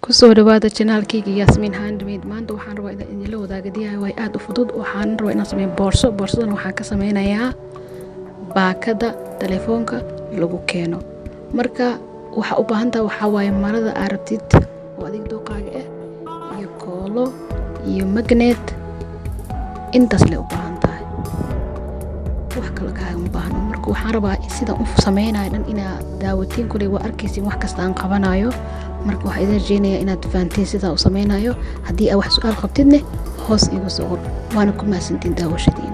kusoo dhawaada channelkayga Yasmin Handmade. maanta waxaan rabaa in la wadaago DIY aad u fudud. waxaan rabaa inaan sameeyo boorsadan waxaan ka sameynayaa baakada telefoonka lagu keeno. marka waxa u baahan tahay waxa waaye marada arabtid oo adig dooqaaga ah iyo koolo iyo magnet intaas le u baahan tahay, wax kale kaaga baahno. marka waxaan rabaa sida u sameynayo dhan inaad daawatiin kulay waa arkaysiin wax kasta aan qabanayo. marka waxa idin rajeynayaa inaad fahanteen sida u sameynayo. haddii aad wax su'aal qabtidne hoos igu soo qor. waana ku mahadsantiin daawashadiina.